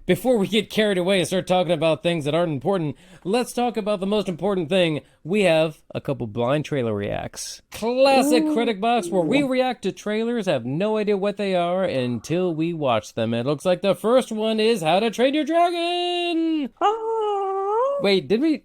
before we get carried away and start talking about things that aren't important, let's talk about the most important thing. We have a couple blind trailer reacts. Classic Critic Box where we react to trailers, have no idea what they are until we watch them. It looks like the first one is How to Train Your Dragon. Oh, Wait, did we?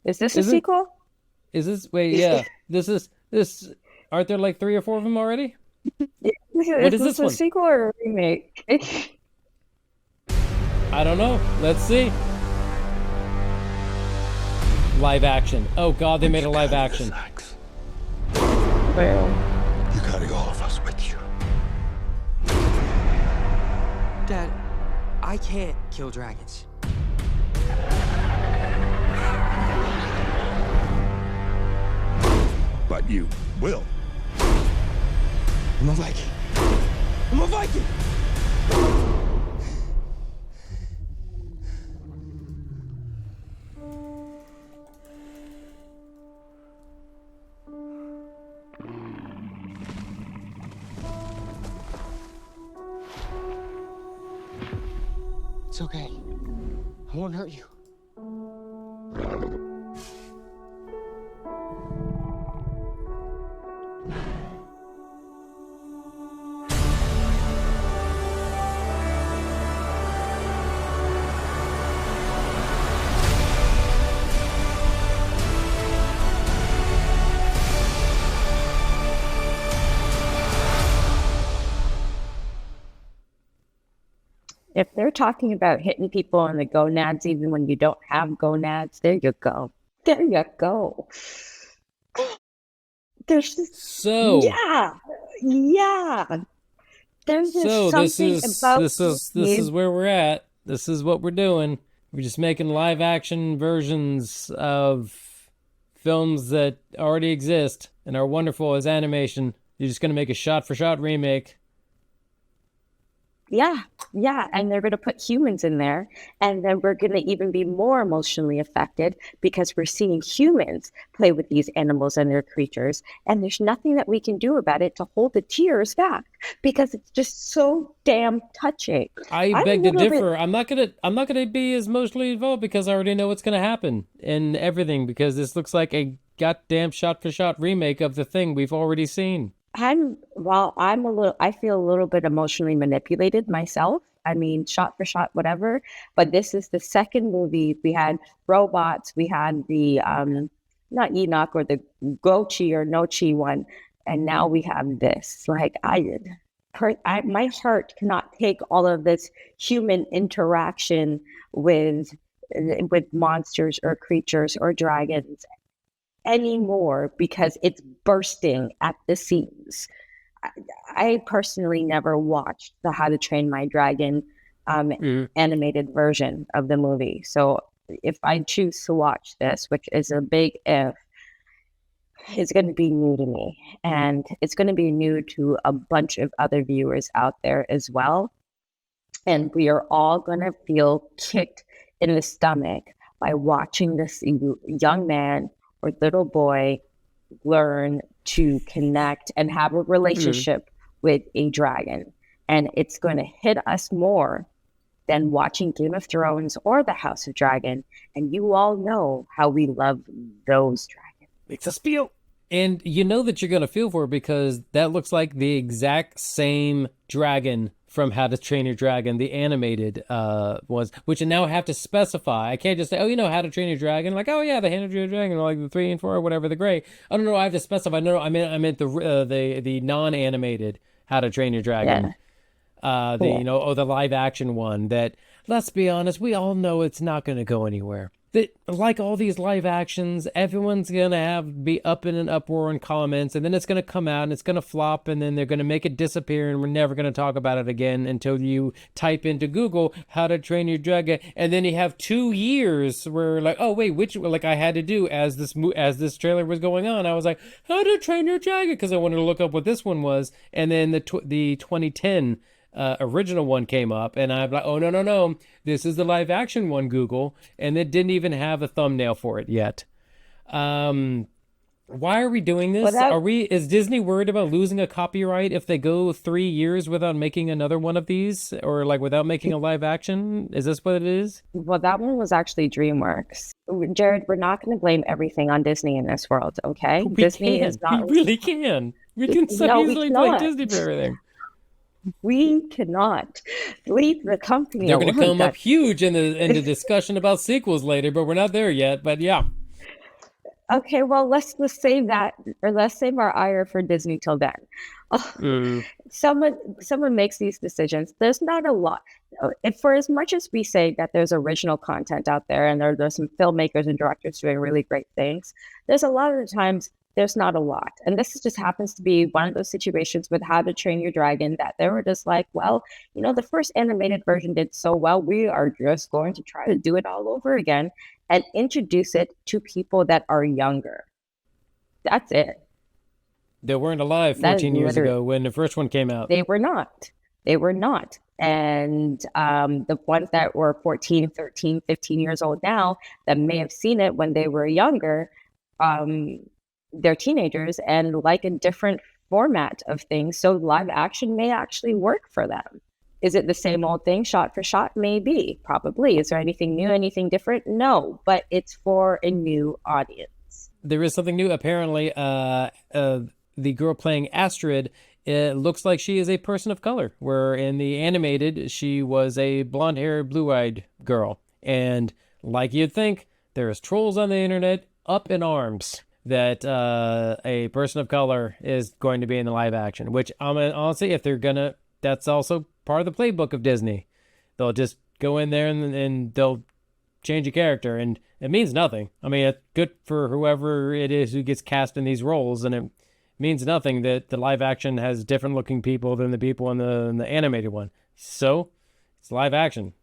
is this a Is it? sequel? Is this? Wait, yeah. This. Aren't there like 3 or 4 of them already? What Is is this this a one? sequel or a remake? I don't know. Let's see. Live action. Oh God, they made a live action. Well, You carry all of us with you. Dad, I can't kill dragons. But you will. I'm a Viking. I'm a Viking! It's okay. I won't hurt you. if they're talking about hitting people on the gonads, even when you don't have gonads, there you go. There you go. There's just, So, yeah. There's just so something about this is where we're at. This is what we're doing. We're just making live action versions of films that already exist and are wonderful as animation. You're just gonna make a shot for shot remake. Yeah, and they're going to put humans in there, and then we're going to even be more emotionally affected because we're seeing humans play with these animals and their creatures, and there's nothing that we can do about it to hold the tears back because it's just so damn touching. I I'm a beg to little bit, differ. I'm not gonna be as emotionally involved because I already know what's gonna happen and everything because this looks like a goddamn shot for shot remake of the thing we've already seen. I feel a little bit emotionally manipulated myself. I mean, shot for shot, whatever. But this is the second movie. We had robots. We had the not Enoch or the Gochi or Nochi one, and now we have this. Like my heart cannot take all of this human interaction with with monsters or creatures or dragons anymore because it's bursting at the seams. I, I personally never watched the How to Train My Dragon animated version of the movie. So if I choose to watch this, which is a big if, it's going to be new to me. And it's going to be new to a bunch of other viewers out there as well. And we are all going to feel kicked in the stomach by watching this young man or little boy learn to connect and have a relationship with a dragon. And it's going to hit us more than watching Game of Thrones or The House of Dragon. And you all know how we love those dragons. Makes us feel. And you know that you're going to feel for it because that looks like the exact same dragon from How to Train Your Dragon, the animated ones, which I now have to specify. I can't just say, oh, you know, How to Train Your Dragon. Like, oh, yeah, the How to Train Your Dragon, like the 3 and 4 or whatever, the gray. I don't know, I have to specify. No, I meant the non-animated How to Train Your Dragon. Yeah. The live action one that, let's be honest, we all know it's not going to go anywhere. That, like all these live actions, everyone's gonna be up in an uproar in comments, and then it's gonna come out and it's gonna flop, and then they're gonna make it disappear, and we're never gonna talk about it again until you type into Google How to Train Your Dragon, and then you have 2 years where like, oh wait, which like I had to do as this trailer was going on, I was like, How to Train Your Dragon, because I wanted to look up what this one was, and then the 2010 original one came up, and I'm like, oh no, this is the live action one, Google, and it didn't even have a thumbnail for it yet. Why are we doing this? Without Is Disney worried about losing a copyright if they go 3 years without making another one of these, or like without making a live action? Is this what it is? Well, that one was actually DreamWorks. Jared, we're not going to blame everything on Disney in this world, okay? We Disney can. is We not. really can. We can so No, we easily blame cannot. Disney for everything. We cannot leave the company They're going to alone. come up huge in the discussion about sequels later, but we're not there yet. But yeah, Okay, well, let's save that, or let's save our ire for Disney till then. Someone makes these decisions. There's not a lot. If for as much as we say that there's original content out there, and there's some filmmakers and directors doing really great things, there's a lot of the times there's not a lot. And this just happens to be one of those situations with How to Train Your Dragon that they were just like, well, the first animated version did so well, we are just going to try to do it all over again and introduce it to people that are younger. That's it. they weren't alive That is 14 years literally, ago when the first one came out. they were not. They were not. And the ones that were 14, 13, 15 years old now that may have seen it when they were younger, um, they're teenagers and like a different format of things. So live action may actually work for them. Is it the same old thing, shot for shot? Maybe, probably. Is there anything new, anything different? No, but it's for a new audience. There is something new. Apparently, the girl playing Astrid, it looks like she is a person of color, where in the animated, she was a blonde-haired, blue-eyed girl. And like you'd think, there's trolls on the internet up in arms that a person of color is going to be in the live action, which honestly, if they're gonna, that's also part of the playbook of Disney. They'll just go in there and they'll change a character, and it means nothing. I mean, it's good for whoever it is who gets cast in these roles, and it means nothing that the live action has different looking people than the people in the animated one. So it's live action.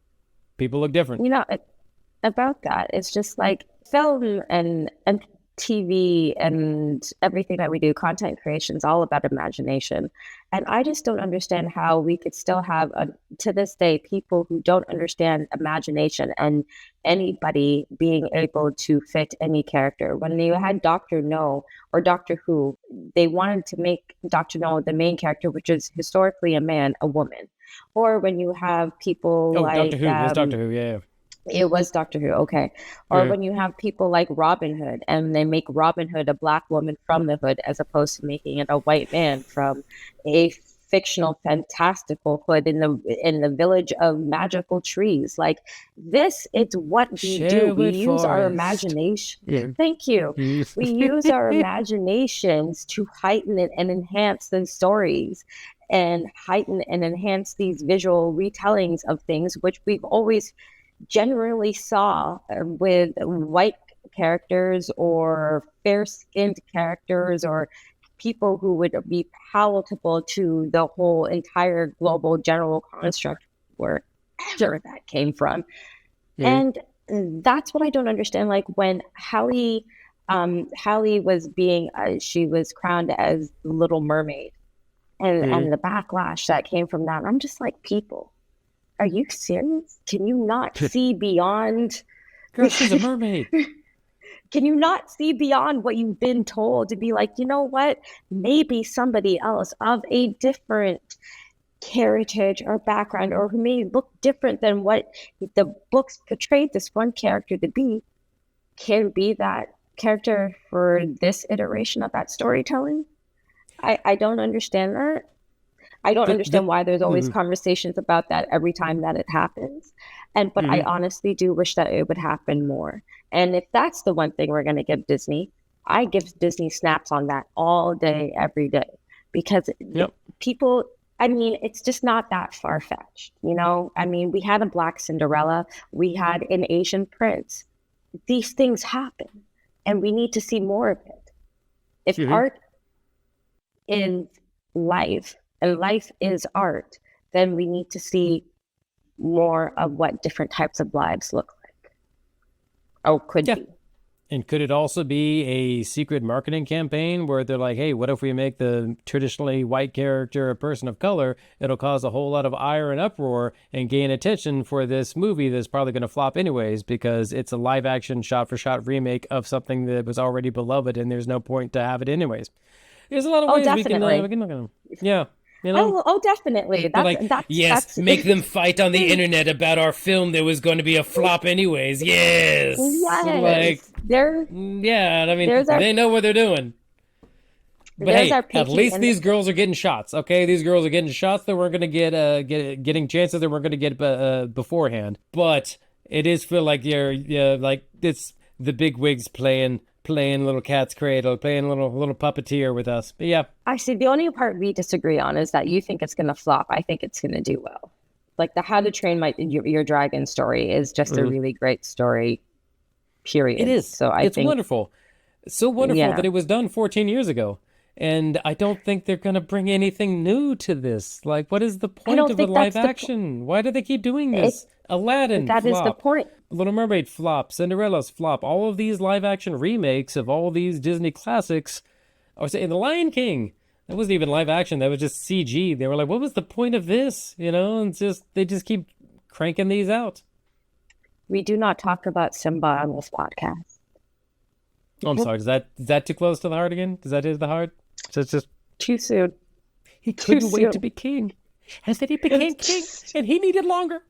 People look different. About that, it's just like film and TV and everything that we do, content creation is all about imagination. And I just don't understand how we could still have, to this day, people who don't understand imagination and anybody being able to fit any character. When you had Dr. No or Doctor Who, they wanted to make Dr. No the main character, which is historically a man, a woman. Or when you have people Oh, like Doctor Who. It was Doctor Who, yeah. it was Doctor Who, okay. Or when you have people like Robin Hood and they make Robin Hood a black woman from the hood as opposed to making it a white man from a fictional fantastical hood in the village of magical trees. Like this, it's what we do. We Sherwood use our Forest. imagination. Yeah. Thank you. We use our imaginations to heighten it and enhance the stories and heighten and enhance these visual retellings of things, which we've always generally saw with white characters or fair-skinned characters or people who would be palatable to the whole entire global general construct wherever that came from. And that's what I don't understand. Like when Hallie was being she was crowned as Little Mermaid and the backlash that came from that, I'm just like, people, are you serious? Can you not see beyond? Girl, she's a mermaid. Can you not see beyond what you've been told to be like, you know what? Maybe somebody else of a different heritage or background or who may look different than what the books portrayed this one character to be can be that character for this iteration of that storytelling. I don't understand that. I don't understand why there's always conversations about that every time that it happens. But I honestly do wish that it would happen more. And if that's the one thing we're going to give Disney, I give Disney snaps on that all day, every day. Because people, I mean, it's just not that far-fetched, you know? I mean, we had a Black Cinderella. We had an Asian prince. These things happen. And we need to see more of it. If art is life, and life is art, then we need to see more of what different types of lives look like. Oh, could be. And could it also be a secret marketing campaign where they're like, hey, what if we make the traditionally white character a person of color? It'll cause a whole lot of ire and uproar and gain attention for this movie that's probably going to flop anyways because it's a live action shot for shot remake of something that was already beloved and there's no point to have it anyways. There's a lot of ways we can look at them. Yeah. You know? Definitely. That's make them fight on the internet about our film that was going to be a flop anyways. Yes. Yes. They know what they're doing. But hey, at least these girls are getting shots. Okay, these girls are getting shots that we're going to getting chances that we're going to get beforehand. But it is feel like it's the big wigs playing little cat's cradle, playing little puppeteer with us. But yeah. Actually, the only part we disagree on is that you think it's going to flop. I think it's going to do well. Like the How to Train Your Dragon story is just a really great story, period. It is. So it's wonderful. So wonderful that it was done 14 years ago. And I don't think they're going to bring anything new to this. Like, what is the point of a live action? Why do they keep doing this? Aladdin That flop. is the point. Little Mermaid flop. Cinderella's flop. All of these live action remakes of all these Disney classics. I was saying The Lion King. That wasn't even live action. That was just CG. They were like, what was the point of this? You know, and they just keep cranking these out. We do not talk about Simba on this podcast. Oh, I'm sorry. Is that too close to the heart again? Does that hit the heart? So it's just too soon. He couldn't wait to be king. And then he became king, and he needed longer.